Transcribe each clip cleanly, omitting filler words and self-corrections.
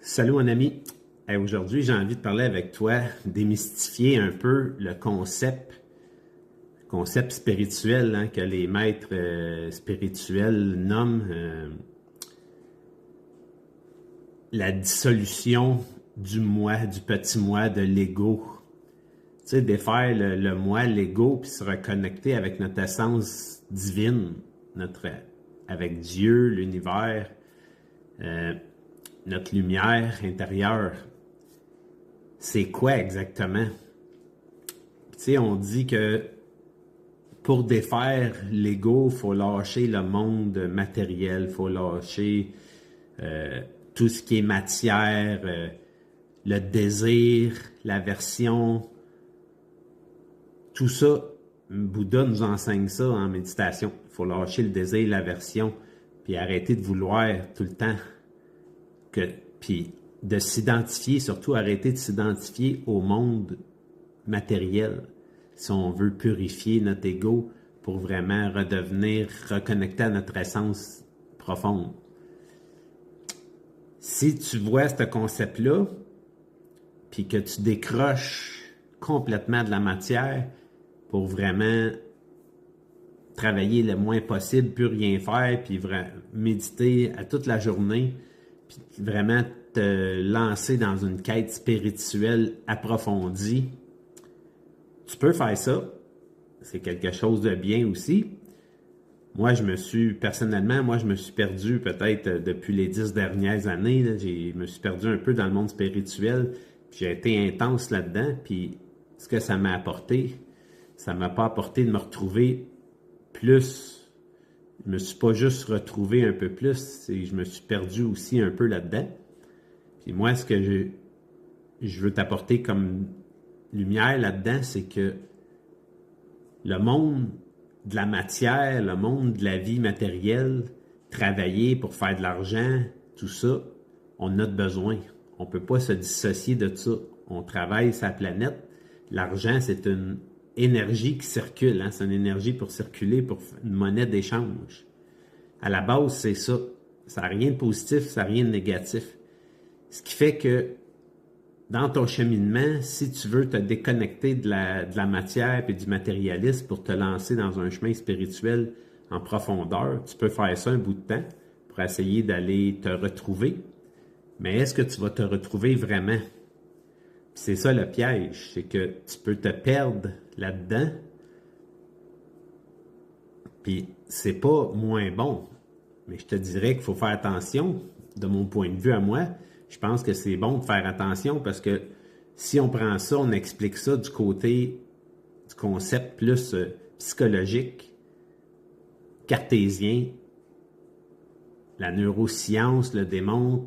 Salut mon ami. Aujourd'hui, j'ai envie de parler avec toi, démystifier un peu le concept spirituel que les maîtres spirituels nomment la dissolution du moi, du petit moi, de l'ego. Tu sais, défaire le moi, l'ego, puis se reconnecter avec notre essence divine, avec Dieu, l'univers, notre lumière intérieure. C'est quoi exactement? Tu sais, on dit que pour défaire l'ego, il faut lâcher le monde matériel, il faut lâcher tout ce qui est matière, le désir, l'aversion, tout ça. Bouddha nous enseigne ça en méditation. Il faut lâcher le désir, l'aversion, puis arrêter de vouloir tout le temps. Puis de s'identifier, surtout arrêter de s'identifier au monde matériel. Si on veut purifier notre ego pour vraiment redevenir reconnecté à notre essence profonde. Si tu vois ce concept-là, puis que tu décroches complètement de la matière pour vraiment travailler le moins possible, plus rien faire, puis méditer à toute la journée, puis vraiment te lancer dans une quête spirituelle approfondie, tu peux faire ça. C'est quelque chose de bien aussi. Moi, je me suis perdu peut-être depuis les 10 dernières années. Je me suis perdu un peu dans le monde spirituel. Puis j'ai été intense là-dedans. Puis ce que ça m'a apporté, ça m'a pas apporté de me retrouver plus. Je me suis pas juste retrouvé un peu plus. Je me suis perdu aussi un peu là-dedans. Puis moi, ce que je veux t'apporter comme lumière là-dedans, c'est que le monde de la matière, le monde de la vie matérielle, travailler pour faire de l'argent, tout ça, on a besoin. On ne peut pas se dissocier de ça. On travaille sur la planète. L'argent, c'est une énergie qui circule. C'est une énergie pour circuler, pour une monnaie d'échange. À la base, c'est ça. Ça n'a rien de positif, ça n'a rien de négatif. Ce qui fait que dans ton cheminement, si tu veux te déconnecter de la matière et du matérialisme pour te lancer dans un chemin spirituel en profondeur, tu peux faire ça un bout de temps pour essayer d'aller te retrouver. Mais est-ce que tu vas te retrouver vraiment? Puis c'est ça le piège, c'est que tu peux te perdre là-dedans, puis c'est pas moins bon. Mais je te dirais qu'il faut faire attention, de mon point de vue à moi. Je pense que c'est bon de faire attention parce que si on prend ça, on explique ça du côté du concept plus psychologique, cartésien, la neuroscience le démontre,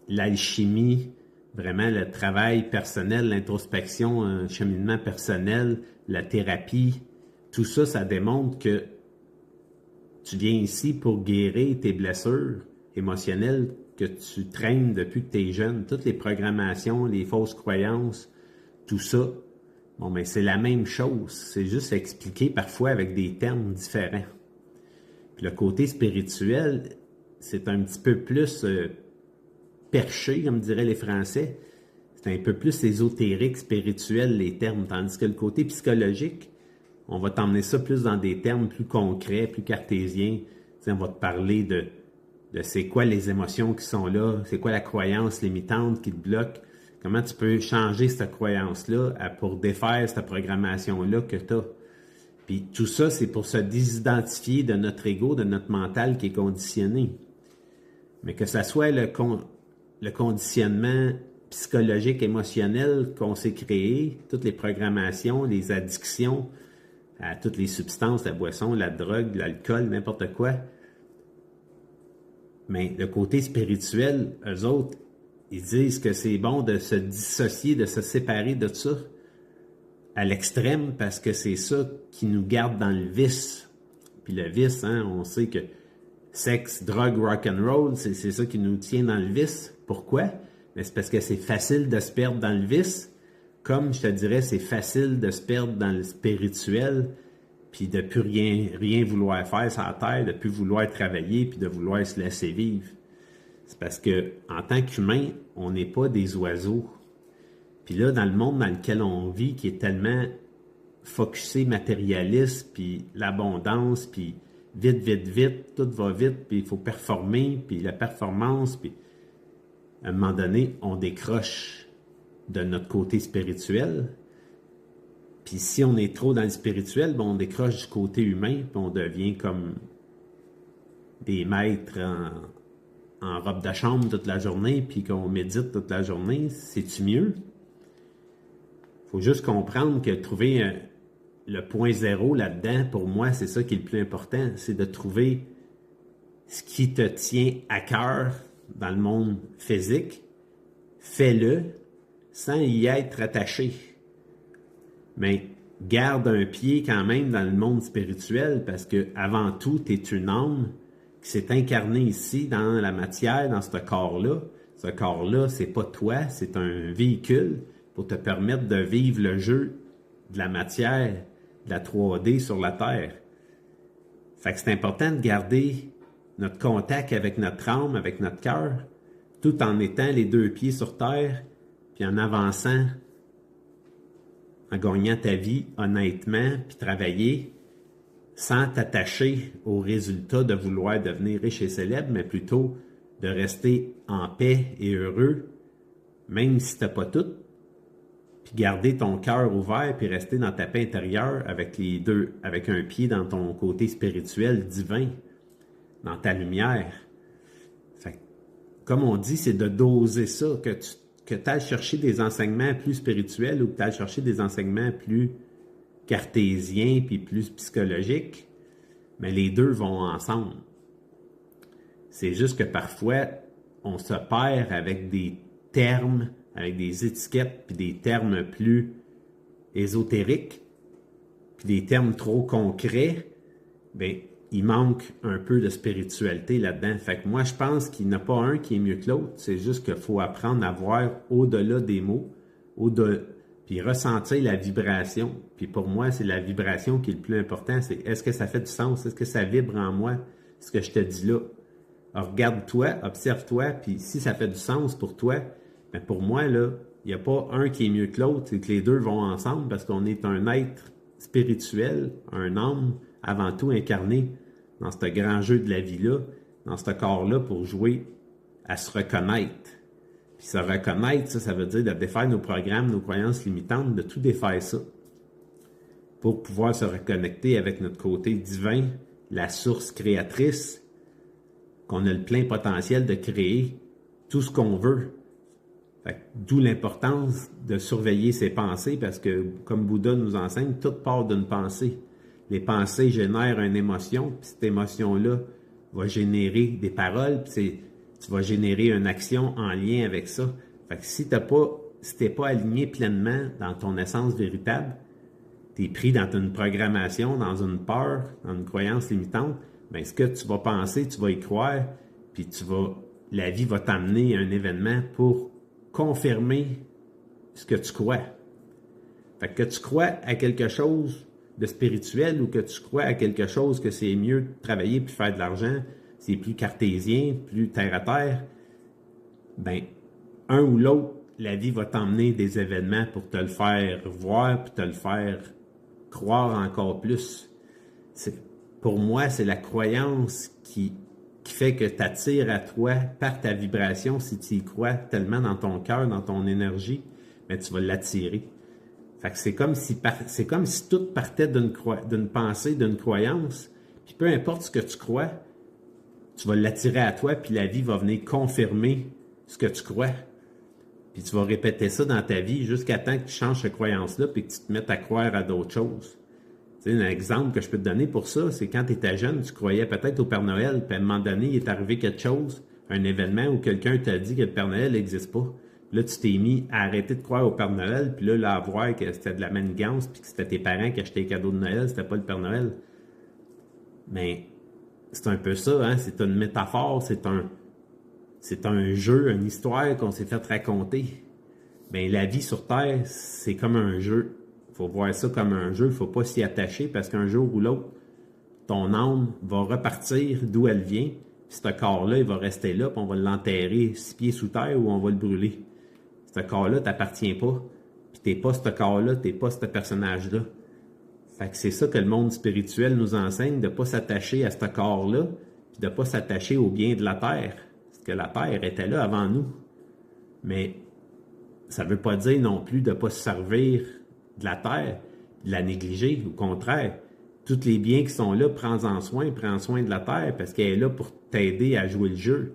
l'alchimie, vraiment le travail personnel, l'introspection, un cheminement personnel, la thérapie, tout ça, ça démontre que tu viens ici pour guérir tes blessures émotionnelles que tu traînes depuis que tu es jeune. Toutes les programmations, les fausses croyances, tout ça, bon, mais c'est la même chose. C'est juste expliqué parfois avec des termes différents. Puis le côté spirituel, c'est un petit peu plus perché, comme diraient les Français. C'est un peu plus ésotérique, spirituel, les termes. Tandis que le côté psychologique, on va t'emmener ça plus dans des termes plus concrets, plus cartésiens. T'sais, on va te parler de c'est quoi les émotions qui sont là, c'est quoi la croyance limitante qui te bloque, comment tu peux changer cette croyance-là pour défaire cette programmation-là que tu as. Puis tout ça, c'est pour se désidentifier de notre ego, de notre mental qui est conditionné. Mais que ça soit le conditionnement psychologique, émotionnel qu'on s'est créé, toutes les programmations, les addictions à toutes les substances, la boisson, la drogue, l'alcool, n'importe quoi. Mais le côté spirituel, eux autres, ils disent que c'est bon de se dissocier, de se séparer de ça à l'extrême parce que c'est ça qui nous garde dans le vice. Puis le vice, on sait que sexe, drogue, rock'n'roll, c'est ça qui nous tient dans le vice. Pourquoi? Mais c'est parce que c'est facile de se perdre dans le vice, comme je te dirais, c'est facile de se perdre dans le spirituel, puis de plus rien vouloir faire sur la terre, de plus vouloir travailler, puis de vouloir se laisser vivre. C'est parce que en tant qu'humain, on n'est pas des oiseaux. Puis là, dans le monde dans lequel on vit, qui est tellement focusé matérialiste, puis l'abondance, puis vite, vite, vite, tout va vite, puis il faut performer, puis la performance, puis à un moment donné, on décroche de notre côté spirituel. Puis si on est trop dans le spirituel, ben on décroche du côté humain, puis on devient comme des maîtres en robe de chambre toute la journée, puis qu'on médite toute la journée. C'est-tu mieux? Il faut juste comprendre que trouver le point zéro là-dedans, pour moi, c'est ça qui est le plus important. C'est de trouver ce qui te tient à cœur dans le monde physique. Fais-le sans y être attaché. Mais garde un pied quand même dans le monde spirituel parce que avant tout, tu es une âme qui s'est incarnée ici dans la matière, dans ce corps-là. Ce corps-là, c'est pas toi, c'est un véhicule pour te permettre de vivre le jeu de la matière, de la 3D sur la Terre. Fait que c'est important de garder notre contact avec notre âme, avec notre cœur, tout en étant les deux pieds sur terre, puis en avançant, en gagnant ta vie honnêtement, puis travailler sans t'attacher au résultat de vouloir devenir riche et célèbre, mais plutôt de rester en paix et heureux, même si t'as pas tout, puis garder ton cœur ouvert, puis rester dans ta paix intérieure avec les deux, avec un pied dans ton côté spirituel divin, dans ta lumière. Fait que, comme on dit, c'est de doser ça, que tu ailles chercher des enseignements plus spirituels ou que tu ailles chercher des enseignements plus cartésiens puis plus psychologiques, mais les deux vont ensemble. C'est juste que parfois, on se perd avec des termes, avec des étiquettes puis des termes plus ésotériques, puis des termes trop concrets, bien, il manque un peu de spiritualité là-dedans. Fait que moi, je pense qu'il n'y en a pas un qui est mieux que l'autre. C'est juste qu'il faut apprendre à voir au-delà des mots, puis ressentir la vibration. Puis pour moi, c'est la vibration qui est le plus important. C'est est-ce que ça fait du sens? Est-ce que ça vibre en moi, ce que je te dis là? Alors, regarde-toi, observe-toi, puis si ça fait du sens pour toi, mais pour moi, là, il n'y a pas un qui est mieux que l'autre. C'est que les deux vont ensemble parce qu'on est un être spirituel, un âme, avant tout incarné dans ce grand jeu de la vie-là, dans ce corps-là pour jouer à se reconnaître. Puis se reconnaître, ça veut dire de défaire nos programmes, nos croyances limitantes, de tout défaire ça pour pouvoir se reconnecter avec notre côté divin, la source créatrice, qu'on a le plein potentiel de créer tout ce qu'on veut. D'où l'importance de surveiller ses pensées parce que, comme Bouddha nous enseigne, tout part d'une pensée. Les pensées génèrent une émotion, puis cette émotion-là va générer des paroles, puis tu vas générer une action en lien avec ça. Fait que si t'es pas aligné pleinement dans ton essence véritable, tu es pris dans une programmation, dans une peur, dans une croyance limitante, bien, ce que tu vas penser, tu vas y croire, puis la vie va t'amener à un événement pour confirmer ce que tu crois. Fait que tu crois à quelque chose de spirituel ou que tu crois à quelque chose que c'est mieux de travailler puis faire de l'argent, c'est plus cartésien, plus terre à terre, ben un ou l'autre, la vie va t'emmener des événements pour te le faire voir puis te le faire croire encore plus. Pour moi, c'est la croyance qui fait que tu attires à toi par ta vibration, si tu y crois tellement dans ton cœur, dans ton énergie, ben tu vas l'attirer. Fait que c'est comme si tout partait d'une pensée, d'une croyance, puis peu importe ce que tu crois, tu vas l'attirer à toi, puis la vie va venir confirmer ce que tu crois. Puis tu vas répéter ça dans ta vie jusqu'à temps que tu changes cette croyance-là, puis que tu te mettes à croire à d'autres choses. Tu sais, un exemple que je peux te donner pour ça, c'est quand tu étais jeune, tu croyais peut-être au Père Noël, puis à un moment donné, il est arrivé quelque chose, un événement où quelqu'un t'a dit que le Père Noël n'existe pas. Là, tu t'es mis à arrêter de croire au Père Noël, puis là à voir que c'était de la manigance, puis que c'était tes parents qui achetaient les cadeaux de Noël, c'était pas le Père Noël. Mais c'est un peu ça, hein? C'est une métaphore, c'est un jeu, une histoire qu'on s'est fait raconter. Bien, la vie sur Terre, c'est comme un jeu. Il faut voir ça comme un jeu, il ne faut pas s'y attacher parce qu'un jour ou l'autre, ton âme va repartir d'où elle vient, Puis ce corps-là, il va rester là, puis on va l'enterrer 6 pieds sous terre ou on va le brûler. Ce corps-là t'appartient pas. Puis t'es pas ce corps-là, t'es pas ce personnage-là. Fait que c'est ça que le monde spirituel nous enseigne, de ne pas s'attacher à ce corps-là, puis de ne pas s'attacher au bien de la terre. Parce que la terre était là avant nous. Mais ça ne veut pas dire non plus de ne pas se servir de la terre, de la négliger. Au contraire, tous les biens qui sont là, prends-en soin, prends soin de la terre, parce qu'elle est là pour t'aider à jouer le jeu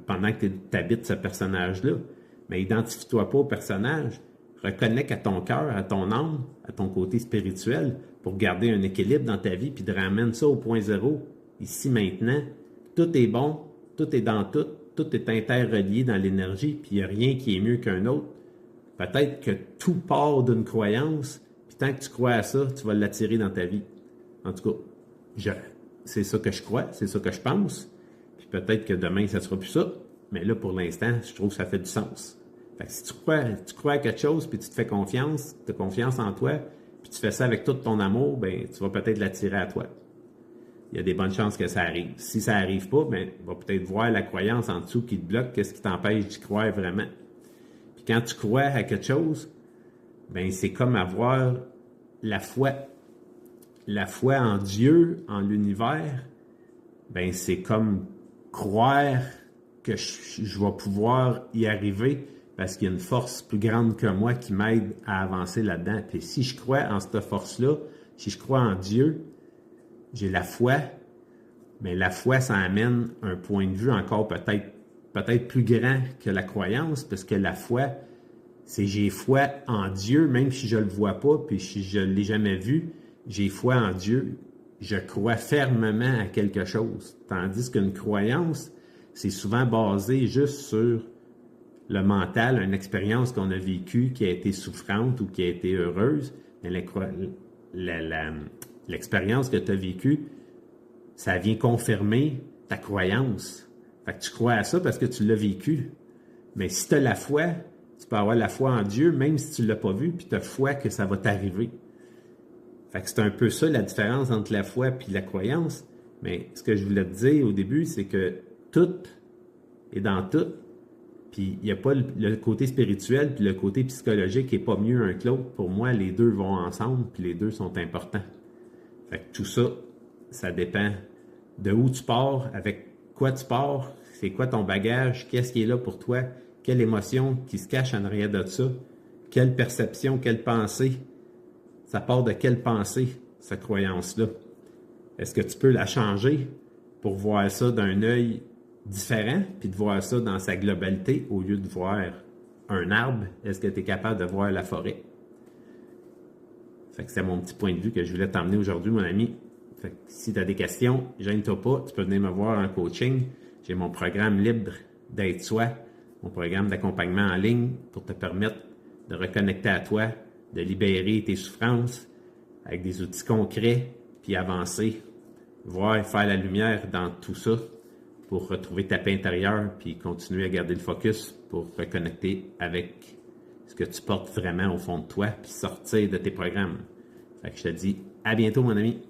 pendant que tu habites ce personnage-là. Mais identifie-toi pas au personnage. Reconnecte à ton cœur, à ton âme, à ton côté spirituel pour garder un équilibre dans ta vie puis de ramener ça au point zéro, ici, maintenant. Tout est bon, tout est dans tout, tout est interrelié dans l'énergie puis il n'y a rien qui est mieux qu'un autre. Peut-être que tout part d'une croyance puis tant que tu crois à ça, tu vas l'attirer dans ta vie. En tout cas, c'est ça que je crois, c'est ça que je pense. Puis peut-être que demain, ça ne sera plus ça. Mais là, pour l'instant, je trouve que ça fait du sens. Fait que si tu crois à quelque chose, puis tu te fais confiance, tu as confiance en toi, puis tu fais ça avec tout ton amour, ben tu vas peut-être l'attirer à toi. Il y a des bonnes chances que ça arrive. Si ça n'arrive pas, ben va peut-être voir la croyance en dessous qui te bloque, qu'est-ce qui t'empêche d'y croire vraiment. Puis quand tu crois à quelque chose, ben c'est comme avoir la foi. La foi en Dieu, en l'univers, ben c'est comme croire que je vais pouvoir y arriver parce qu'il y a une force plus grande que moi qui m'aide à avancer là-dedans. Puis si je crois en cette force-là, si je crois en Dieu, j'ai la foi, mais la foi, ça amène un point de vue encore peut-être plus grand que la croyance, parce que la foi, c'est j'ai foi en Dieu, même si je ne le vois pas, puis si je ne l'ai jamais vu, j'ai foi en Dieu. Je crois fermement à quelque chose. Tandis qu'une croyance, c'est souvent basé juste sur le mental, une expérience qu'on a vécue qui a été souffrante ou qui a été heureuse. Mais l'expérience que tu as vécue, ça vient confirmer ta croyance. Fait que tu crois à ça parce que tu l'as vécu. Mais si tu as la foi, tu peux avoir la foi en Dieu, même si tu ne l'as pas vu, puis tu as foi que ça va t'arriver. Fait que c'est un peu ça la différence entre la foi et la croyance. Mais ce que je voulais te dire au début, c'est que tout est dans tout. Puis il n'y a pas le côté spirituel puis le côté psychologique qui n'est pas mieux un que l'autre. Pour moi, les deux vont ensemble puis les deux sont importants. Fait que tout ça, ça dépend de où tu pars, avec quoi tu pars, c'est quoi ton bagage, qu'est-ce qui est là pour toi, quelle émotion qui se cache en arrière de ça, quelle perception, quelle pensée. Ça part de quelle pensée, cette croyance-là? Est-ce que tu peux la changer pour voir ça d'un œil différent, puis de voir ça dans sa globalité au lieu de voir un arbre? Est-ce que tu es capable de voir la forêt? Fait que c'est mon petit point de vue que je voulais t'emmener aujourd'hui, mon ami. Fait que si tu as des questions, gêne-toi pas, tu peux venir me voir en coaching. J'ai mon programme libre d'être soi, mon programme d'accompagnement en ligne pour te permettre de reconnecter à toi, de libérer tes souffrances avec des outils concrets, puis avancer, voir et faire la lumière dans tout ça pour retrouver ta paix intérieure, puis continuer à garder le focus pour reconnecter avec ce que tu portes vraiment au fond de toi, puis sortir de tes programmes. Fait que je te dis à bientôt, mon ami.